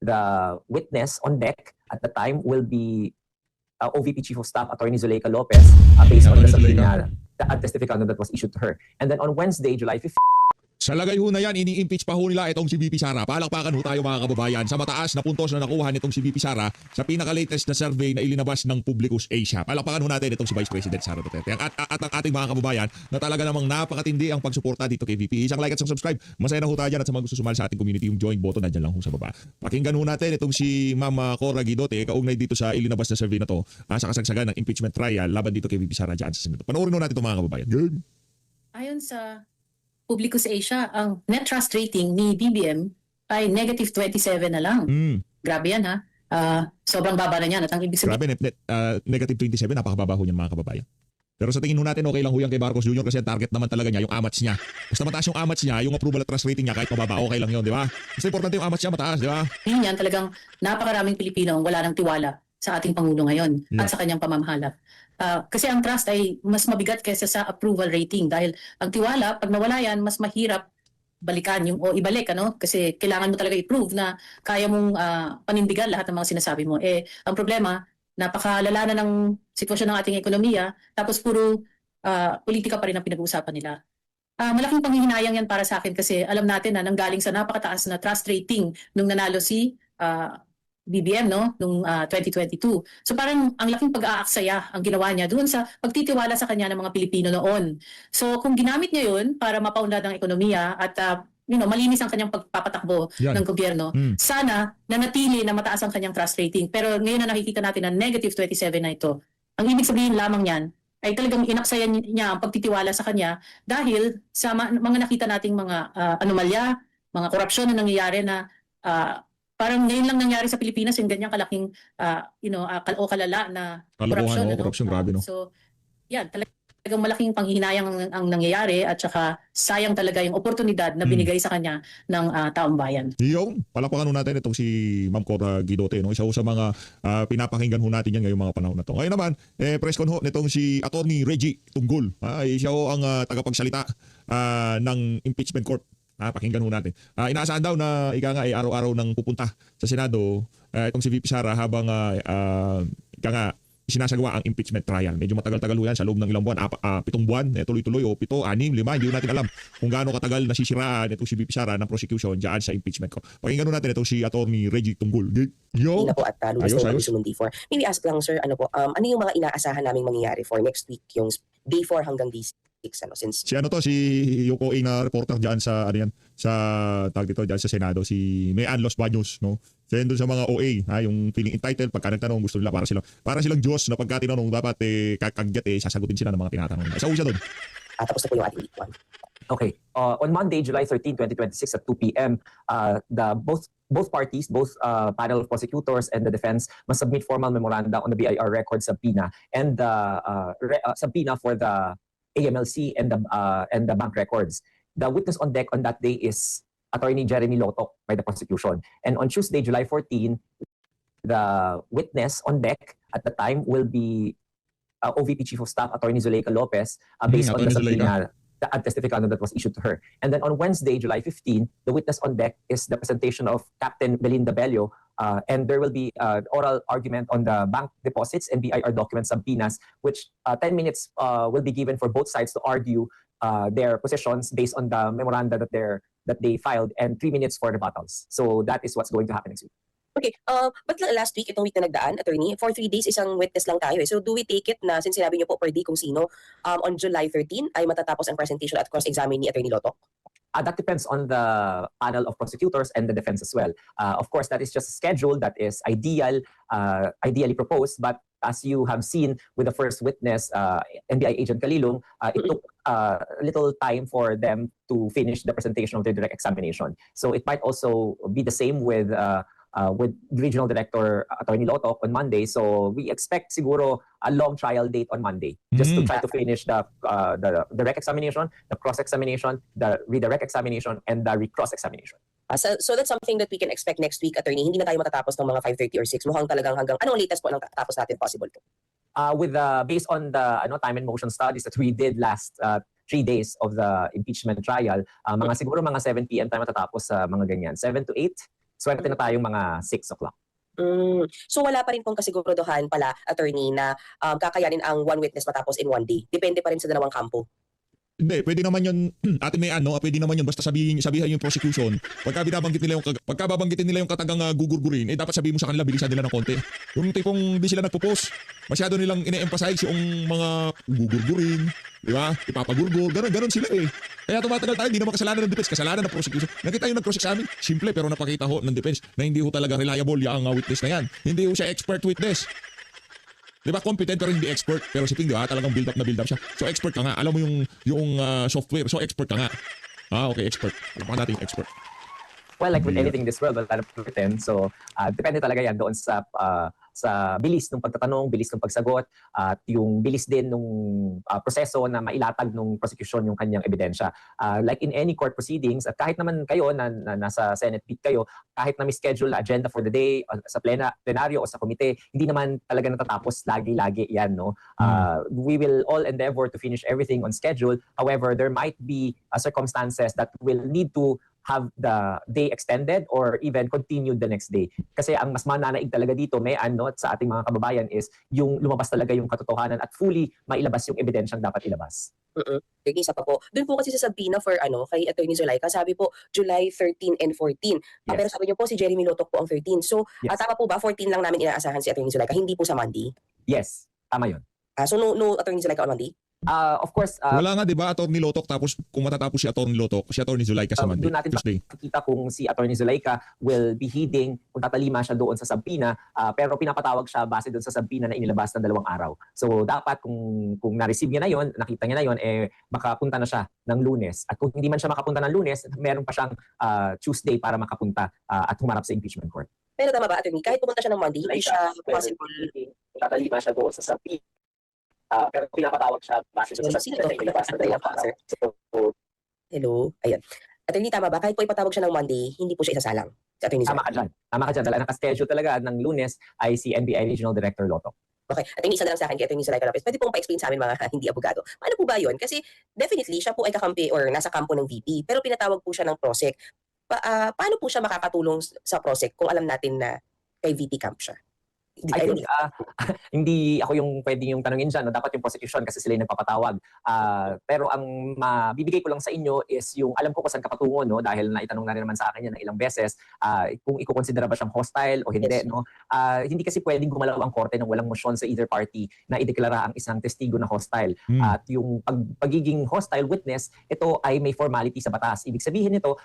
The witness on deck at the time will be OVP Chief of Staff Attorney Zuleika Lopez based on the subpoena at testificando that was issued to her. And then on Wednesday, July 15, sa lagay ho na yan, ini-impeach pa ho nila itong si VP Sara. Palakpakan ho tayo mga kababayan sa mataas na puntos na nakuha nitong si VP Sara sa pinaka-latest na survey na ilinabas ng Publicus Asia. Palakpakan ho natin itong si Vice President Sara Duterte. At ang ating mga kababayan na talaga namang napakatindi ang pagsuporta dito kay VP. Isang like at isang subscribe. Masaya na ho tayo dyan at sa mga gusto sumali sa ating community, yung join button nandyan lang ho sa baba. Pakinggan ho natin itong si Ma'am Cora Guidote kaugnay dito sa ilinabas na survey na to sa kasagsagan ng impeachment trial laban dito kay VP Sara dyan sa Senado. Panoorin ho natin itong mga kababayan. Good. Ayon sa Publicus Asia, ang net trust rating ni BBM ay negative 27 na lang. Grabe yan ha. Sobrang baba na yan. At ang ibig sabihin... Grabe, negative 27, napakababa ho niyan mga kababayan. Pero sa tingin ho natin, okay lang ho yan kay Marcos Jr. kasi ang target naman talaga niya, yung amats niya. Basta mataas yung amats niya, yung approval at trust rating niya, kahit mababa, okay lang yun, di ba? Basta importante yung amats niya, mataas, di ba? Yun yan, talagang napakaraming Pilipino ang wala ng tiwala sa ating Pangulo ngayon at sa kanyang pamamahala. Kasi ang trust ay mas mabigat kaysa sa approval rating dahil ang tiwala, pag nawala yan, mas mahirap balikan yung o ibalik kasi kailangan mo talaga i-prove na kaya mong panindigan lahat ng mga sinasabi mo. Ang problema, napakalala na ng sitwasyon ng ating ekonomiya tapos puro politika pa rin ang pinag-uusapan nila. Malaking panghihinayang yan para sa akin kasi alam natin na nanggaling sa napakataas na trust rating nung nanalo si BBM noong 2022. So parang ang laking pag-aaksaya ang ginawa niya doon sa pagtitiwala sa kanya ng mga Pilipino noon. So kung ginamit niya 'yun para mapaunlad ang ekonomiya at malinis ang kanyang pagpapatakbo ng gobyerno, sana nanatili na mataas ang kanyang trust rating. Pero ngayon na nakikita natin na negative 27 na ito. Ang ibig sabihin lamang niyan ay talagang inaksaya niya ang pagtitiwala sa kanya dahil sa mga nakita nating mga anomalya, mga korupsyon na nangyayari na parang ngayon lang nangyari sa Pilipinas yung ganyang kalaking kalala na korupsyon. Korupsyon, grabe no. So, yan, talagang malaking panghihinayang ang nangyayari at saka sayang talaga yung oportunidad na binigay sa kanya ng taong bayan. Yung, palakpakan natin itong si Ma'am Cora Guidote. Isa ho sa mga pinapakinggan ho natin yan ngayong mga panahon na to. Ngayon naman, press con ho nitong si Attorney Reggie Tunggol. Siya ho ang tagapagsalita ng impeachment court. Pakinggan ho natin. Inaasahan daw na ika nga ay araw-araw nang pupunta sa Senado itong si VP Sara habang ika nga sinasagawa ang impeachment trial. Medyo matagal-tagal ho yan sa loob ng ilang buwan. 7 buwan, tuloy-tuloy o 7, 6, 5. Hindi natin alam kung gaano katagal nasisiraan itong si VP Sara ng prosecution dyan sa impeachment ko. Pakinggan ho natin itong si Attorney Reggie Tunggol. Yo! Po at Luis Sumundi for. Maybe ask lang sir, ano yung mga inaasahan naming mangyayari for next week, yung day 4 hanggang day 6? Since si Yoko na reporter diyan sa sa tag dito diyan sa Senado, si Mayan Los Baños, no? Siya doon sa mga OA, yung feeling entitled pagka nagtanong gusto nila para silang Diyos na pagka tinanong dapat kakagyat sasagutin sila ng mga tinatanong. Isa siya doon. Tapos na po yung ating week 1. Okay. On Monday, July 13, 2026 at 2 p.m., both parties, both panel of prosecutors and the defense must submit formal memoranda on the BIR record subpoena and the subpoena for the AMLC and the bank records. The witness on deck on that day is Attorney Jeremy Lotok by the prosecution. And on Tuesday, July 14, the witness on deck at the time will be OVP Chief of Staff Attorney Zuleika Lopez based on the subpoena at testificando that was issued to her. And then on Wednesday, July 15, the witness on deck is the presentation of Captain Belinda Bello, and there will be oral argument on the bank deposits and BIR document subpoenas, which 10 minutes will be given for both sides to argue their positions based on the memoranda that they filed, and 3 minutes for rebuttals. So that is what's going to happen next week. Okay, but last week, itong week na nagdaan, attorney, for 3 days, isang witness lang tayo. So do we take it na, since sinabi niyo po per day kung sino, on July 13 ay matatapos ang presentation at cross-examine ni Attorney Lotok? That depends on the panel of prosecutors and the defense as well. Of course, that is just a schedule that is ideally proposed, but as you have seen with the first witness, NBI agent Kalilong, it took a little time for them to finish the presentation of their direct examination. So it might also be the same with Regional Director Attorney Lotok on Monday. So we expect siguro a long trial date on Monday just to try to finish the direct examination, the cross-examination, the redirect examination, and the recross examination. So that's something that we can expect next week, attorney. Hindi na tayo matatapos ng mga 5:30 or 6. Mukhang talagang hanggang anong latest po nang tatapos natin possible to? Based on the time and motion studies that we did last 3 days of the impeachment trial, siguro mga 7 p.m. tayo matatapos sa mga ganyan. 7 to 8 Swerte na tayong mga 6 o'clock. So wala pa rin pong kasiguraduhan pala, attorney, na kakayanin ang one witness matapos in one day. Depende pa rin sa dalawang kampo. Hindi, pwede naman yun, Ate Mayan, no? Pwede naman yun basta sabihan yung prosecution. Pagka babanggitin nila yung katagang gugurgurin, dapat sabihin mo sa kanila, bilisan nila ng konti. Yung tipong di sila nagpo-post, masyado nilang ine-emphasize yung mga gugurgurin, di ba? Ipapagurgur, ganun sila eh. Kaya tumatagal tayo, hindi naman kasalanan ng defense, kasalanan ng prosecution. Nakita yung nag-cross-examine, simple pero napakita ho ng defense na hindi ho talaga reliable yung witness na yan. Hindi ho siya expert witness. Di ba, competent pero hindi expert. Pero si Ping, di ba, talagang build up siya. So expert ka nga. Alam mo yung software. So expert ka nga. Okay, expert. Alam pa natin yung expert. Well, like with Yeah. anything in this world, wala na pretend. So, depende talaga yan doon sa bilis ng pagtatanong, bilis ng pagsagot, at yung bilis din ng proseso na mailatag ng prosecution yung kanyang ebidensya. Like in any court proceedings, at kahit naman kayo na nasa Senate beat kayo, kahit na schedule na agenda for the day sa plenaryo o sa komite, hindi naman talaga natatapos lagi-lagi yan. No? We will all endeavor to finish everything on schedule. However, there might be circumstances that will need to have the day extended or even continued the next day. Kasi ang mas mananaig talaga dito, may sa ating mga kababayan is yung lumabas talaga yung katotohanan at fully mailabas yung ebidensyang dapat ilabas. Sige, isa pa po. Doon po kasi sa Sabina for kay Attorney Zulaika, sabi po July 13 and 14. Yes. Pero sabi niyo po si Jeremy Lotok po ang 13. So, Yes. tama po ba 14 lang namin inaasahan si Attorney Zulaika, hindi po sa Monday? Yes, tama yun. So no Attorney Zulaika on Monday? Of course, Wala nga, di ba, Atty. Lotok, tapos kung matatapos si Atty. Lotok, si Atty. Zulaika sa Monday, doon natin Tuesday. makikita kung si Attorney Zulaika will be heeding kung tatalima siya doon sa subpoena, pero pinapatawag siya base doon sa subpoena na inilabas ng 2 araw. So dapat kung na-receive niya na yon, nakita niya na yon, makapunta na siya ng Lunes. At kung hindi man siya makapunta ng Lunes, meron pa siyang Tuesday para makapunta at humarap sa impeachment court. Pero tama ba, Attorney? Kahit pumunta siya ng Monday, hindi siya possible. Tatalima siya doon sa subpoena. Pero pinapatawag siya base doon sa subpoena na inilabas ng 2 araw. So, Hello? Ayan. Attorney, tama ba? Kahit po ipatawag siya ng Monday, hindi po siya isasalang. Si Attorney tama Zulaika. ka dyan. Tama ka dyan. Dahil ang nakaschedule talaga ng Lunes ay si NBI Regional Director Lotok. Okay. Attorney, isa na lang sa akin kay Attorney Zulaika Lopez. Pwede pong pa-explain sa amin mga hindi abogado. Paano po ba yun? Kasi definitely, siya po ay kakampi or nasa kampo ng VP. Pero pinatawag po siya ng PROSEC. Paano po siya makakatulong sa PROSEC kung alam natin na kay VP camp siya? I think hindi ako yung pwedeng yung tanungin dyan. No? Dapat yung prosecution kasi sila yung nagpapatawag. Pero ang mabibigay ko lang sa inyo is yung alam ko kung saan ka patungo, no? Dahil naitanong na rin naman sa akin yan ng ilang beses kung ikukonsidera ba siyang hostile o hindi. Yes. No? Hindi kasi pwedeng gumalaw ang korte ng walang motion sa either party na ideklara ang isang testigo na hostile. At yung pagiging hostile witness, ito ay may formality sa batas. Ibig sabihin nito,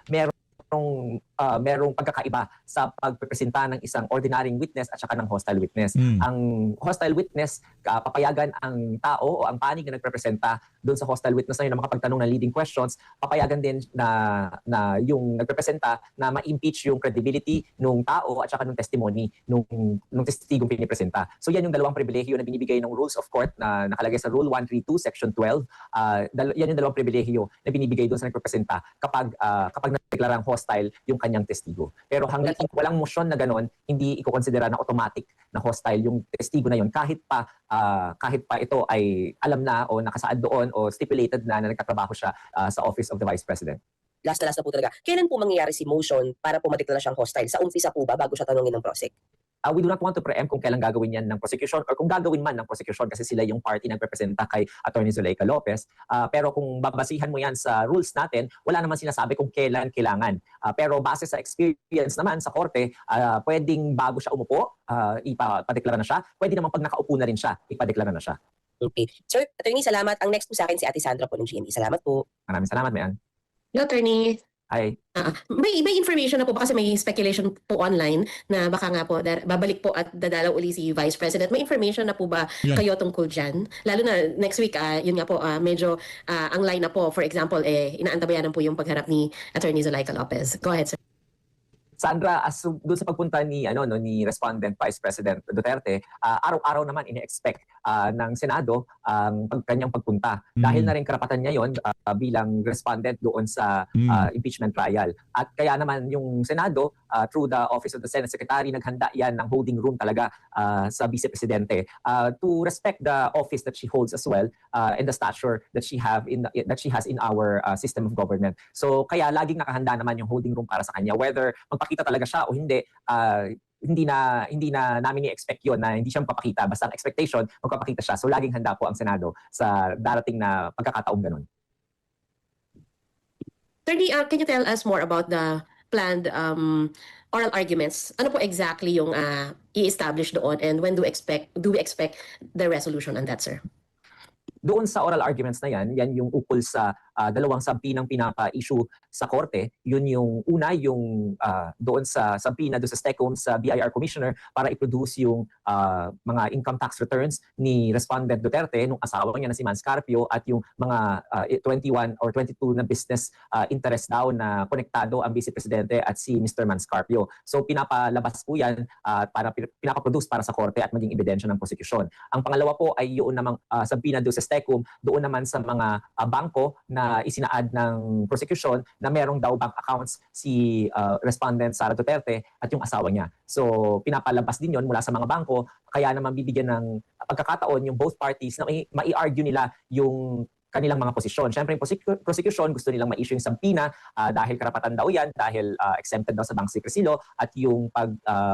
merong pagkakaiba sa pagpresenta ng isang ordinaryong witness at saka ng hostile witness. Ang hostile witness, papayagan ang tao o ang panig na nagprepresenta doon sa hostile witness na yun na makapagtanong ng leading questions, papayagan din na yung nagprepresenta na ma-impeach yung credibility ng tao at saka ng testimony nung testigong pinipresenta. So yan yung dalawang pribilehyo na binibigay ng Rules of Court na nakalagay sa Rule 132, Section 12. Yan yung dalawang pribilehyo na binibigay doon sa nagprepresenta kapag nadeklarang hostile yung kanyang testigo. Pero hanggang walang motion na ganon, hindi iko-considera na automatic na hostile yung testigo na yun kahit pa ito ay alam na o nakasaad doon o stipulated na nagtatrabaho siya sa Office of the Vice President. Last na po talaga. Kailan po mangyayari si motion para po madeklara siyang hostile? Sa umpisa po ba bago siya tanungin ng PROSEC? We do not want to preempt kung kailan gagawin yan ng prosecution or kung gagawin man ng prosecution kasi sila yung party na nagrepresenta kay Attorney Zulaika Lopez. Pero kung babasihan mo yan sa rules natin, wala naman sinasabi kung kailan kailangan. Pero base sa experience naman sa korte, pwedeng bago siya umupo, ipadeklara na siya. Pwede naman pag nakaupo na rin siya, ipadeklara na siya. Okay. Sir, Attorney, salamat. Ang next po sa akin si Ate Sandra po ng GMA. Salamat po. Maraming salamat, Mayan. Hello, Attorney. Hi. May information na po ba kasi may speculation po online na baka nga po babalik po at dadalaw uli si Vice President. May information na po ba Yan. kayo tungkol dyan? Lalo na next week, yun nga po, medyo ang line na po, for example, inaantabayanan po yung pagharap ni Attorney Zulaika Lopez. Go ahead, sir. Sandra, doon sa pagpunta ni ni Respondent Vice President Duterte, araw-araw naman ine-expect ng Senado ang kanyang pagpunta. Dahil na rin karapatan niya 'yon bilang respondent doon sa impeachment trial. At kaya naman yung Senado through the Office of the Senate Secretary, naghanda yan ng holding room talaga sa Vice Presidente to respect the office that she holds as well and the stature that she has in our system of government. So kaya laging nakahanda naman yung holding room para sa kanya, whether magpakita talaga siya o hindi. Hindi na namin i-expect yun na hindi siya magpapakita. Basta ang expectation, magpapakita siya. So laging handa po ang Senado sa darating na pagkakataong ganun. Attorney, can you tell us more about the planned oral arguments? Ano po exactly yung i-establish doon, and when do we expect the resolution on that, sir? Doon sa oral arguments na yan yung ukol sa dalawang sampinang pinapa-issue sa korte. Yun yung una, yung doon sa sampina, doon sa STECOM, sa BIR Commissioner para i-produce yung mga income tax returns ni Respondent Duterte, nung asawa niya na si Mans Carpio, at yung mga 21 or 22 na business interest daw na konektado ang Vice Presidente at si Mr. Mans Carpio. So pinapalabas po yan para pinapaproduce para sa korte at maging ebidensya ng prosecution. Ang pangalawa po ay yun namang sampina doon sa STECOM, doon naman sa mga bangko na isinaad ng prosecution na merong daw bank accounts si Respondent Sara Duterte at yung asawa niya. So pinapalabas din yon mula sa mga bangko, kaya naman bibigyan ng pagkakataon yung both parties na mai-argue nila yung kanilang mga posisyon. Siyempre, yung prosecution, gusto nilang ma-issue yung sampina dahil karapatan daw yan, dahil exempted daw sa bank secrecy law, at yung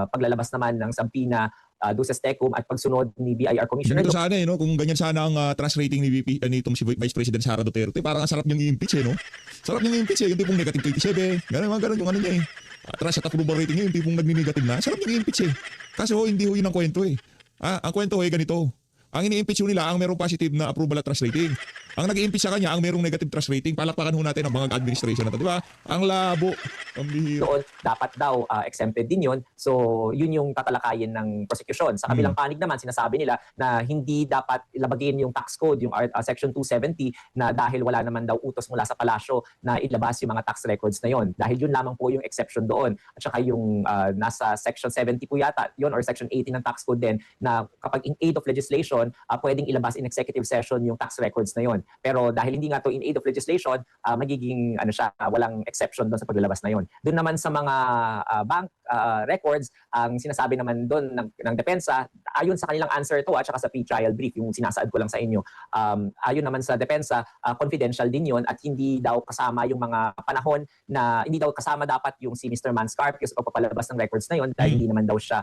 paglalabas naman ng sampina doon sa STECOM at pagsunod ni BIR Commissioner. Ganito sana no? Kung ganyan sana ang trust rating ni nitong si Vice President Sara Duterte, parang ang sarap niyang i-impeach no? Sarap niyang i-impeach yung tipong negative 27, ganun yung ano niya trust at approval rating niya, yung tipong nagni-negative na, sarap niyang i-impeach Kasi hindi yun ang kwento ang kwento ganito. Ang ini-impeach nila ang merong positive na approval at trust rating. Ang nag-i-impeach sa kanya ang merong negative trust rating. Palakpakan ho natin ang mga administration na ito, di ba? Ang labo, ang bihira. Doon, dapat daw exempted din yun. So, yun yung tatalakayin ng prosecution. Sa kabilang panig naman, sinasabi nila na hindi dapat ilabagin yung tax code, yung Section 270, na dahil wala naman daw utos mula sa palasyo na ilabas yung mga tax records na yon. Dahil yun lamang po yung exception doon. At saka yung nasa Section 70 po yata, yun, or Section 80 ng tax code din, na kapag in aid of legislation, pwedeng ilabas in executive session yung tax records na yon. Pero dahil hindi nga to in aid of legislation, magiging walang exception doon sa paglalabas na yon. Doon naman sa mga bank records, ang sinasabi naman doon ng depensa, ayon sa kanilang answer to at saka sa pre-trial brief, yung sinasaad ko lang sa inyo, ayon naman sa depensa, confidential din yon at hindi daw kasama yung mga panahon na hindi daw kasama dapat yung si Mr. Mans Carpio sa pagpapalabas ng records na yon dahil hindi naman daw siya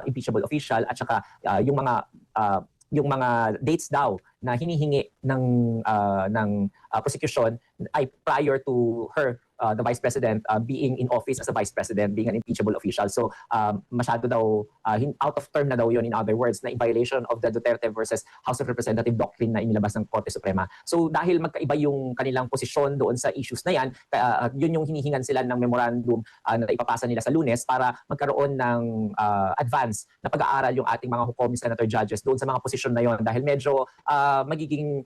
impeachable official, at saka yung mga dates daw na hinihingi ng prosecution ay prior to her, the Vice President, being in office as a Vice President, being an impeachable official. So masyado daw, out of term na daw yun, in other words, na in violation of the Duterte versus House of Representative doctrine na inilabas ng Korte Suprema. So dahil magkaiba yung kanilang posisyon doon sa issues na yan, yun yung hinihingan sila ng memorandum na ipapasa nila sa Lunes para magkaroon ng advance na pag-aaral yung ating mga hukom senator judges doon sa mga posisyon na yon, dahil medyo magiging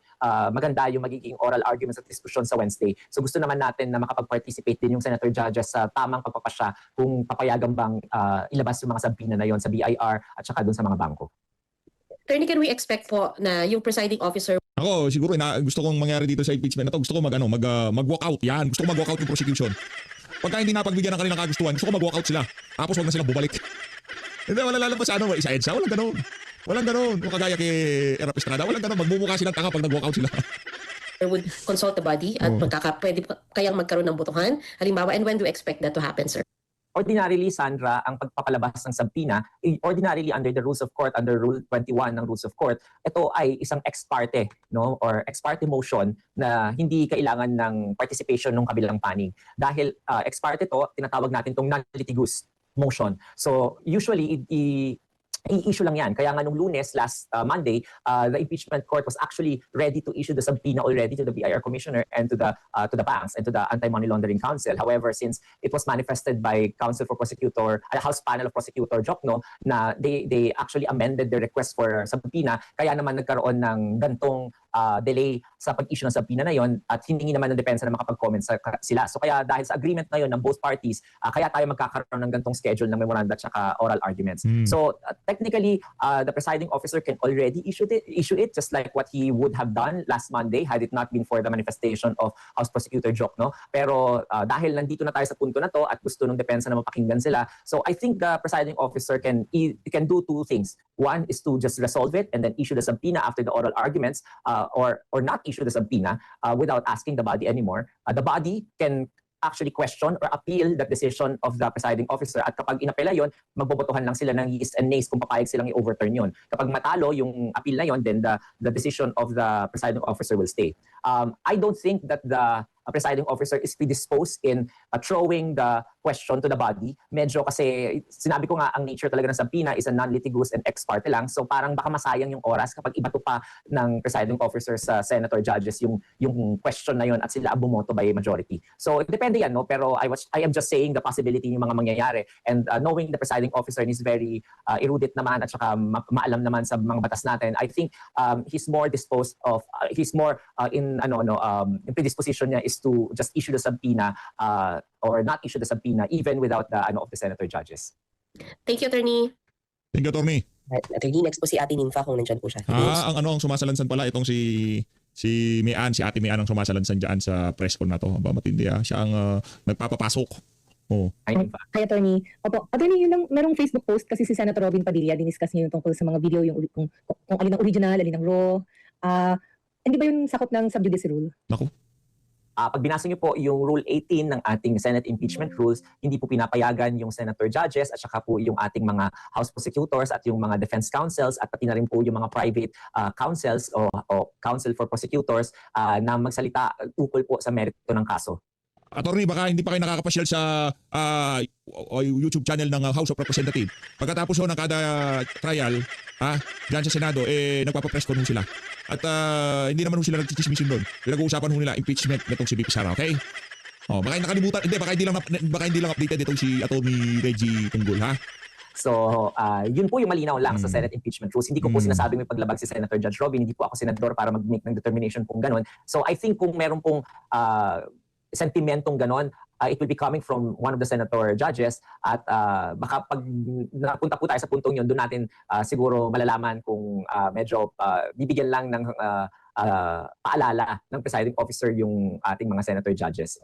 maganda yung magiging oral arguments at discussion sa Wednesday. So gusto naman natin na makapag-participate din yung senator judges sa tamang pagpapasya kung papayagan bang ilabas yung mga sampina na yon sa BIR at saka doon sa mga bangko. Attorney, can we expect po na yung presiding officer? Ako, siguro gusto kong mangyari dito sa impeachment na to. Gusto ko mag-walk out. Yan, gusto ko mag-walk out yung prosecution. Pagka hindi napagbigyan ng kanilang kagustuhan, gusto ko mag-walk out sila. Tapos wag na silang bumalik. Hindi, wala lalabas sa isa EDSA. Walang ganun. Walang ganun. Kung kagaya kay Erap Estrada, walang ganun. Magmumukha silang tanga pag nag-walk out sila. Would consult the body at pwede kayang magkaroon ng botohan? Halimbawa, and when do you expect that to happen, sir? Ordinarily, Sandra, ang pagpapalabas ng sampina, ordinarily under the rules of court, under Rule 21 ng rules of court, ito ay isang ex parte, no, or ex parte motion na hindi kailangan ng participation ng kabilang panig. Dahil ex parte to, tinatawag natin itong non-litigious motion. So usually, i-issue lang yan. Kaya nga nung Lunes, last Monday, the impeachment court was actually ready to issue the subpoena already to the BIR Commissioner and to the banks and to the Anti-Money Laundering Council. However, since it was manifested by Counsel for Prosecutor, House Panel of Prosecutor Jokno, na they actually amended their request for subpoena, kaya naman nagkaroon ng gantong delay sa pag-issue ng subpoena na yon at hiningi naman ng depensa na makapag-comment sila. So kaya dahil sa agreement na yon ng both parties, kaya tayo magkakaroon ng gantong schedule ng memoranda at saka oral arguments. So technically, the presiding officer can already issue it just like what he would have done last Monday had it not been for the manifestation of House Prosecutor Jokno. Pero dahil nandito na tayo sa punto na to at gusto ng depensa na mapakinggan sila, so I think the presiding officer can do two things. One is to just resolve it and then issue the subpoena after the oral arguments, or not issue the subpoena without asking the body anymore. The body can actually question or appeal the decision of the presiding officer, at kapag inapela yon, magbobotohan lang sila ng yes and nays kung papayag silang i-overturn yon. Kapag matalo yung appeal na yon, then the decision of the presiding officer will stay. I don't think that the presiding officer is predisposed in throwing the question to the body. Medyo kasi sinabi ko nga, ang nature talaga ng subpoena is a non-litigious and ex parte lang. So parang baka masayang yung oras kapag ibato pa ng presiding officer sa senator judges yung question na yon at sila bumoto by majority. So depende yan, no? Pero I am just saying the possibility yung mga mangyayari, and knowing the presiding officer is very erudite naman at saka maalam naman sa mga batas natin, I think he's more disposed of in predisposition niya is to just issue the subpoena or not issue the subpoena even without the of the senator judges. Thank you, Attorney. Thank you, Attorney. Attorney, next po si Ate Ninfa kung nandyan po siya. Ang sumasalansan pala itong si Ate Mian ang sumasalansan diyan sa press con na to. Aba, matindi siya ang nagpapapasok. Oh. Ay, Hi, Attorney. Opo, Attorney, yun lang, merong Facebook post kasi si Senator Robin Padilla, diniscuss niya yung tungkol sa mga video, yung kung alin ang original, alin ang raw. Hindi ba yung sakop ng sub judice rule? Naku. Pag binasa niyo po yung Rule 18 ng ating Senate Impeachment Rules, hindi po pinapayagan yung senator judges at saka po yung ating mga House prosecutors at yung mga defense counsels at pati na rin po yung mga private counsels o counsel for prosecutors na magsalita ukol po sa merito ng kaso. Attorney, baka hindi pa kayo nakakapasyal sa YouTube channel ng House of Representatives. Pagkatapos ng kada trial, dyan sa Senado, nagpapapress con sila. At hindi naman sila nagchichismisin doon. Pinag-uusapan nila impeachment nitong si VP Sara, okay? Baka nakalimutan, baka hindi lang updated itong si Attorney Reggie Tunggol, ha? So, yun po yung malinaw lang sa Senate Impeachment Rules. Hindi ko po sinasabing may paglabag si Senator Judge Robin. Hindi po ako senador para mag-make ng determination kung ganon. So, I think kung meron pong sentimentong ganon, it will be coming from one of the senator judges, at baka pag napunta po tayo sa puntong yun, doon natin siguro malalaman kung medyo bibigyan lang ng paalala ng presiding officer yung ating mga senator judges.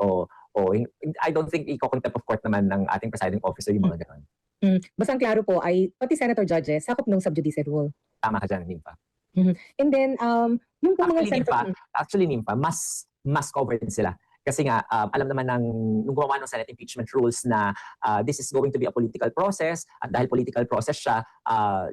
I don't think i-contempt of court naman ng ating presiding officer yung mga ganon. Basta ang klaro po ay pati Senator judges, sakop ng sub judice rule. Tama ka dyan, Nimpa. And then, yung po mga Actually, Nimpa, mas covered din sila. Kasi nga, alam naman nung gumawa ng Senate Impeachment Rules na this is going to be a political process, at dahil political process siya,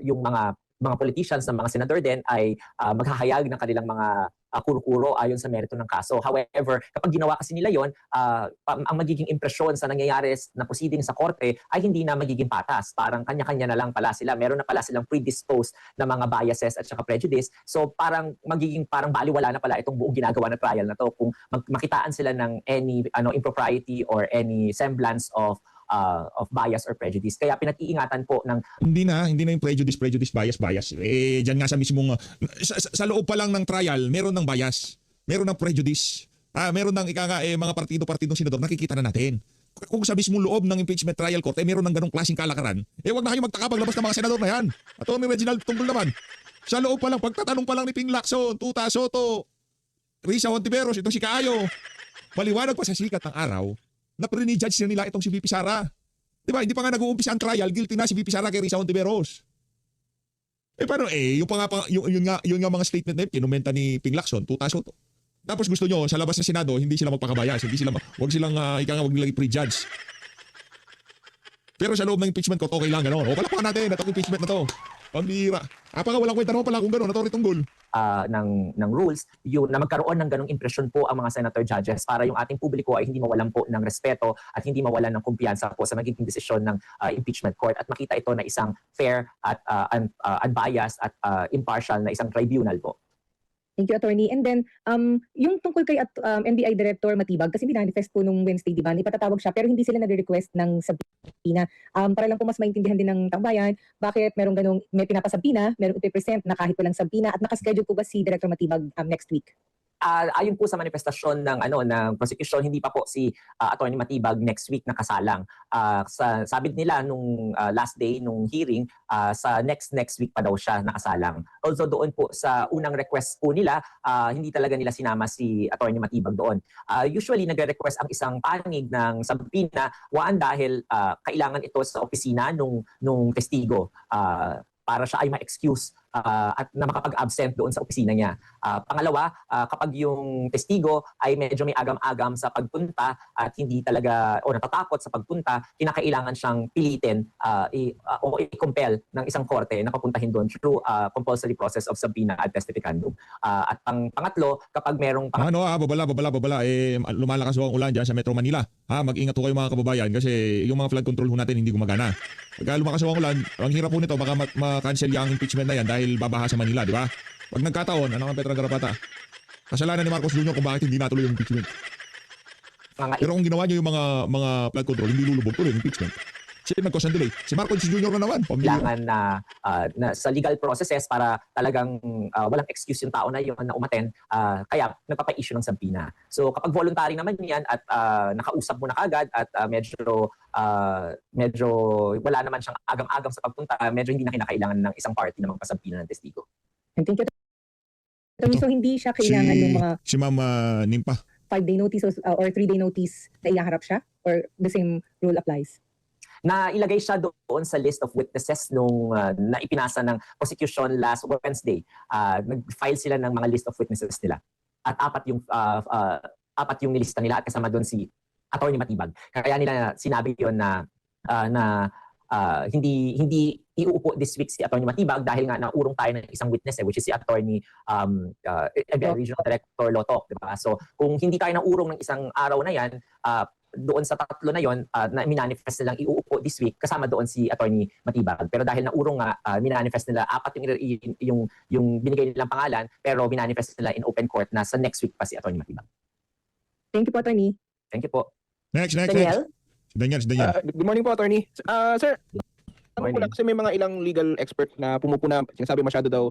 yung mga politicians ng mga senador din ay maghahayag ng kanilang mga kuro-kuro ayon sa merito ng kaso. However, kapag ginawa kasi nila yon, ang magiging impresyon sa nangyayari na proceeding sa korte ay hindi na magiging patas. Parang kanya-kanya na lang pala sila. Meron na pala silang predisposed na mga biases at saka prejudice. So parang magiging baliwala na pala itong buong ginagawa na trial na to kung makitaan sila ng any impropriety or any semblance of bias or prejudice. Kaya pinag-iingatan po ng Hindi na yung prejudice, bias. Diyan nga sa mismong sa loob pa lang ng trial, meron ng bias, meron ng prejudice. Meron ng mga partidong senador, nakikita na natin. Kung sa mismong loob ng impeachment trial court, meron ng ganong klaseng kalakaran, wag na kayo magtaka paglabas ng mga senador na yan. Attorney Reginald Tunggol naman. Sa loob pa lang, pagtatanong pa lang ni Ping Lacson, Tuta Soto, Risa Hontiveros, itong si Kaayo, maliwanag pa sa sikat ng araw na pre-judge na nila itong si VP Sara. Diba? Hindi pa nga nag-uumpisa ang trial, guilty na si VP Sara kay Risa Hontiveros. Paano yun nga mga statement na yun, kinumenta ni Ping Lacson, Tuta Soto. Tapos gusto nyo, sa labas ng Senado, hindi sila magpakabayas, wag silang nilang i-prejudge. Pero sa loob ng impeachment court, okay lang, gano'n. Palakpakan natin, itong impeachment na to. Pambira. Walang kwenta naman pala kung gano'n, Atty. Tunggol. ng rules, yun na magkaroon ng ganong impresyon po ang mga senator judges para yung ating publiko ay hindi mawalan po ng respeto at hindi mawalan ng kumpiyansa po sa magiging desisyon ng impeachment court, at makita ito na isang fair at unbiased at impartial na isang tribunal po. Thank you, Attorney. And then, yung tungkol kay NBI Director Matibag, kasi minanifest po nung Wednesday, di ba, ipatatawag siya, pero hindi sila nagre-request ng sabina. Para lang po mas maintindihan din ng taumbayan, bakit merong ganong, may pinapasabina, merong ipipresent na kahit walang sabina, at nakaschedule po ba si Director Matibag next week? Ayon po sa manifestasyon ng prosecution, hindi pa po si Attorney Matibag next week nakasalang. Sabi nila nung last day nung hearing, sa next week pa daw siya nakasalang. Also doon po sa unang request po nila, hindi talaga nila sinama si Attorney Matibag doon. Usually nagre-request ang isang panig ng sabina dahil kailangan ito sa opisina nung testigo. Para siya ay ma-excuse at na makapag-absent doon sa opisina niya. Pangalawa, kapag yung testigo ay medyo may agam-agam sa pagpunta at hindi talaga o natatakot sa pagpunta, kinakailangan siyang pilitin o i-compel ng isang korte na papuntahin doon through compulsory process of subpoena ad testificandum. At pangatlo, kapag merong babala. Lumalakas ho ang ulan dyan sa Metro Manila. Mag-ingat ho kayo mga kababayan kasi yung mga flood control ho natin hindi gumagana. Pagka lumakas ho ang ulan, ang hirap po nito, baka ma-cancel yung impeachment na yan dahil babaha sa Manila, di ba? Pag nagkataon, ano ang Petra Garapata? Kasalanan ni Marcos Jr. kung bakit hindi natuloy yung impeachment. Pero kung ginawa niyo yung mga flood control, hindi lulubog tuloy yung impeachment. Siya yung nag-cause ng delay. Si Marcos Jr. na naman. Kailangan na sa legal processes para talagang walang excuse yung tao na yun na umattend, kaya nagpapa-issue ng subpoena. So kapag voluntary naman yan at nakausap mo na kagad at medyo wala naman siyang agam-agam sa pagpunta, medyo hindi na kinakailangan ng isang party na magpasubpoena ng testigo. And thank you, Attorney. So hindi siya kailangan ng mga Si Ma'am Nimpa. 5-day notice or 3-day notice na ihaharap siya? Or the same rule applies? Na ilagay siya doon sa list of witnesses nung na ipinasa ng prosecution last Wednesday. Nag-file sila ng mga list of witnesses nila. At apat yung nilista nila at kasama doon si Attorney Matibag. Kaya nila sinabi yon na hindi iuupo this week si Attorney Matibag dahil nga naurong tayo ng isang witness which is si Attorney NBI Regional Director Lotok, diba? So kung hindi tayo naurong ng isang araw na yan, doon sa tatlo na yon na minanifest nilang iuupo this week kasama doon si Attorney Matibag. Pero dahil naurong nga minanifest nila apat yung binigay nilang pangalan pero minanifest nila in open court na sa next week pa si Attorney Matibag. Thank you po, Attorney. Thank you po. Next. Daniel? Si Daniel. Good morning po, Attorney. Sir, Morning. kasi may mga ilang legal expert na pumupuna, sinasabi masyado daw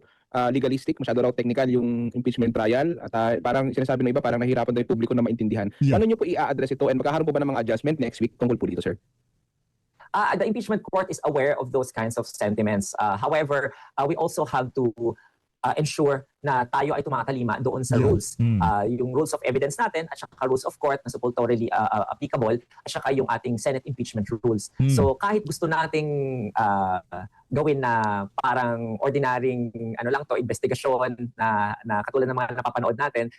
legalistic, masyado daw technical yung impeachment trial at parang sinasabi ng iba parang nahihirapan daw yung publiko na maintindihan. Yeah. Paano niyo po i-address ito and magkakaroon po ba ng mga adjustment next week tungkol po dito, sir? The impeachment court is aware of those kinds of sentiments. However, we also have to ensure na tayo ay tumatalima doon sa rules. Yung rules of evidence natin at saka rules of court na supposedly applicable at saka yung ating Senate impeachment rules. So kahit gusto nating gawin na parang ordinaryong investigasyon na katulad ng mga napapanood natin,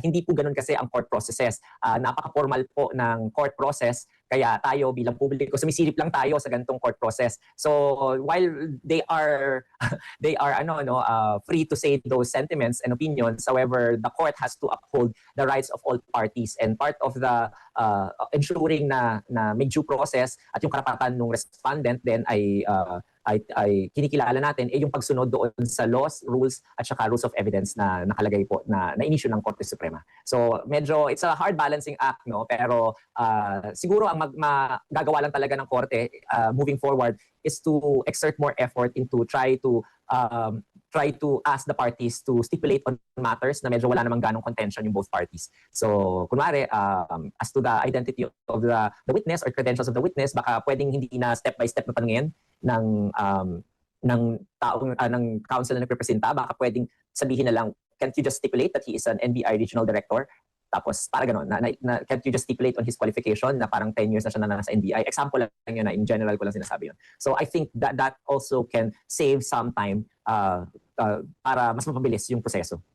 hindi po ganun kasi ang court processes. Napaka-formal po ng court process kaya tayo bilang publiko sumisilip lang tayo sa ganitong court process. So while they are free to say those sentiments and opinions, however, the court has to uphold the rights of all parties and part of the ensuring na may due process at yung karapatan ng respondent then ay kinikilala natin yung pagsunod doon sa laws, rules at saka rules of evidence na nakalagay po na issue ng Korte Suprema. So medyo it's a hard balancing act, no, pero siguro ang magagawa lang talaga ng korte moving forward is to exert more effort into try to ask the parties to stipulate on matters na medyo wala namang ganong contention yung both parties. So, kunwari, as to the identity of the witness or credentials of the witness, baka pwedeng hindi na step-by-step na tanungin ng taong ng counsel na nagrepresenta, baka pwedeng sabihin na lang, can't you just stipulate that he is an NBI Regional Director? Tapos, para gano'n, can't you just stipulate on his qualification na parang 10 years na siya na nasa NBI? Example lang yun na in general ko lang sinasabi yun. So, I think that also can save some time para mas mapabilis yung proseso.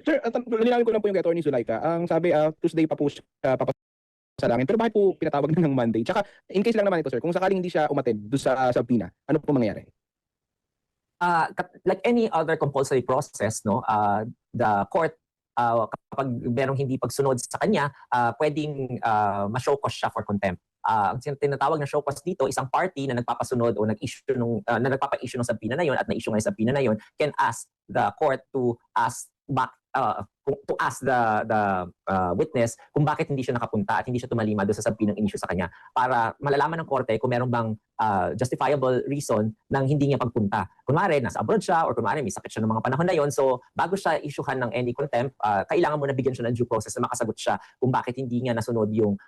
Sir, linawin ko lang po yung kay Attorney Zulaika. Ang sabi, Tuesday pa po siya papasalangin. Pero bakit po pinatawag na ng Monday? Tsaka, in case lang naman ito, sir, kung sakaling hindi siya umattend doon sa subpoena, ano po mangyayari? Like any other compulsory process, no, the court kapag merong hindi pagsunod sa kanya, pwedeng ma-show cause siya for contempt. Ang tinatawag na show cause dito, isang party na nagpapasunod o nag-issue na nagpapa-issue ng subpoena na yon at na-issue ng subpoena na yon can ask the court to ask back to ask the witness kung bakit hindi siya nakapunta at hindi siya tumalima doon sa subpoena ng issue sa kanya para malalaman ng korte kung meron bang justifiable reason nang hindi niya pagpunta. Kunwari, nasa abroad siya or kunwari may sakit siya ng mga panahon na yon. So, bago siya issuehan ng any contempt, kailangan mo na bigyan siya ng due process na makasagot siya kung bakit hindi niya nasunod yung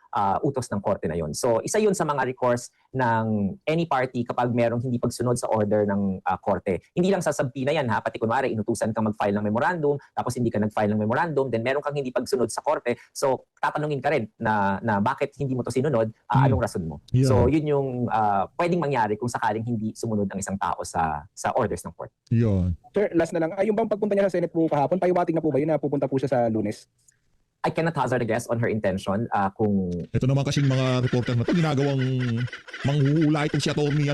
utos ng korte na yon. So, isa yun sa mga recourse ng any party kapag merong hindi pagsunod sa order ng korte. Hindi lang sa subpoena yan, ha? Pati kunwari, inutusan kang mag-file ng memorandum, tapos hindi ka nag-file ng memorandum, then meron kang hindi pagsunod sa korte. So, tatanungin ka rin na bakit hindi mo to sinunod, anong rason mo. Yeah. So, yun yung pwedeng mangyari kung sakaling hindi sumunod ang isang tao sa orders ng court. Yun. Sir, last na lang. Yung bang pagpunta niya sa Senate po kahapon, paiwating na po ba yun na pupunta po siya sa Lunes? I cannot hazard a guess on her intention kung Ito naman kasing mga reporter na to, ginagawang manghuhula itong si Atty.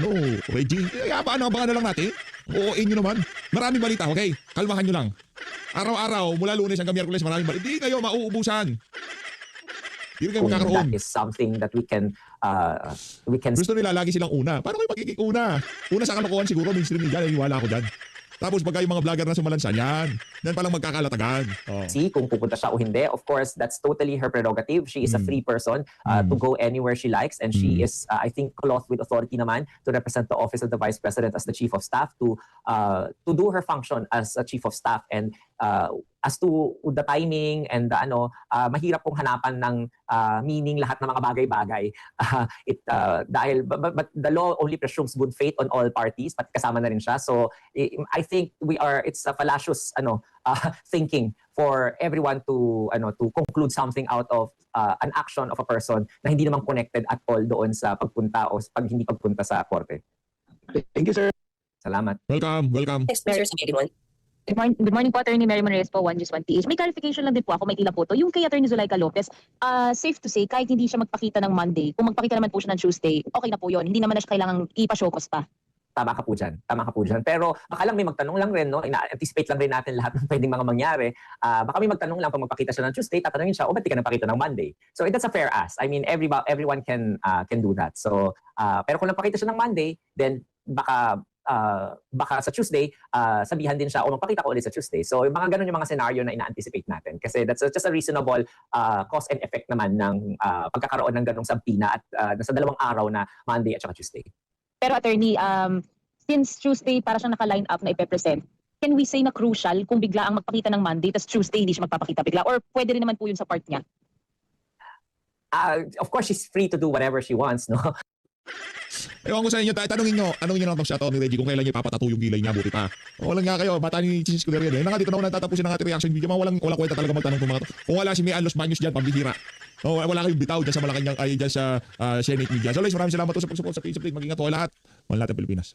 Reggie. Abangan na lang natin. Oo, inyo naman. Maraming balita, okay? Kalmahan nyo lang. Araw-araw, mula Lunes hanggang Miyerkules, maraming balita. Hindi kayo mauubusan. Hindi kayo that magkakaroon. is something that we can Gusto nila lagi silang una. Paano kayo magiging una? Una sa kalokohan siguro, mainstream media, naniniwala ako dyan. Tapos pagka yung mga vlogger na sumalansan, yan palang magkakalatagan. Oh. see kung pupunta siya o hindi. Of course, that's totally her prerogative. She is a free person to go anywhere she likes, and she is, I think, clothed with authority naman to represent the office of the Vice President as the Chief of Staff to do her function as a Chief of Staff. And as to the timing and the mahirap pong hanapan ng meaning lahat ng mga bagay-bagay. Dahil but the law only presumes good faith on all parties, pati kasama na rin siya. So I think it's a fallacious thinking for everyone to conclude something out of an action of a person na hindi naman connected at all doon sa pagpunta o hindi pagpunta sa korte. Thank you, sir. Salamat. Welcome. Next, Sir Sigedimon. Good morning po, Attorney Mary Manuel po, 1G1TH. May clarification lang din po ako, may tila po to. Yung kay Attorney Zulaika Lopez, safe to say, kahit hindi siya magpakita ng Monday, kung magpakita naman po siya ng Tuesday, okay na po yun. Hindi naman na siya kailangang ipa-show cause pa. Tama ka po dyan. Pero baka lang may magtanong lang rin, no? Ina-anticipate lang rin natin lahat ng pwedeng mga mangyari. Baka may magtanong lang pag magpakita siya ng Tuesday, tatanungin siya, ba't di ka napakita ng Monday? So that's a fair ask. I mean, everyone can do that. So, pero kung napakita siya ng Monday, then baka sa Tuesday, sabihan din siya, magpakita ko ulit sa Tuesday. So, yung mga ganun yung mga scenario na ina-anticipate natin. Kasi that's just a reasonable cause and effect naman ng pagkakaroon ng ganung subpoena at sa 2 araw na Monday at saka Tuesday. Pero Attorney, since Tuesday para siyang naka-line up na ipe-present, can we say na crucial kung bigla ang magpakita ng Monday, tas Tuesday hindi siya magpapakita bigla? Or pwede rin naman po yun sa part niya? Of course, she's free to do whatever she wants, no? Ewan ko sa inyo, tanongin nyo lang itong si Atty. Reggie kung kailan niya ipapatato yung gilay niya, buti pa. Wala nga kayo, bata ni Chis Escudero yan. Dito na ako natatapusin ng ating reaction video. Walang kwenta talaga magtanong kung mga to. Kung wala si Mian Los Baños dyan, pambihira. Wala kayong bitaw dyan sa Malacanang, dyan sa Senate Media. So, maraming salamat po sa pag-support sa PH Update. Mag-ingat po lahat. Mahal natin Pilipinas.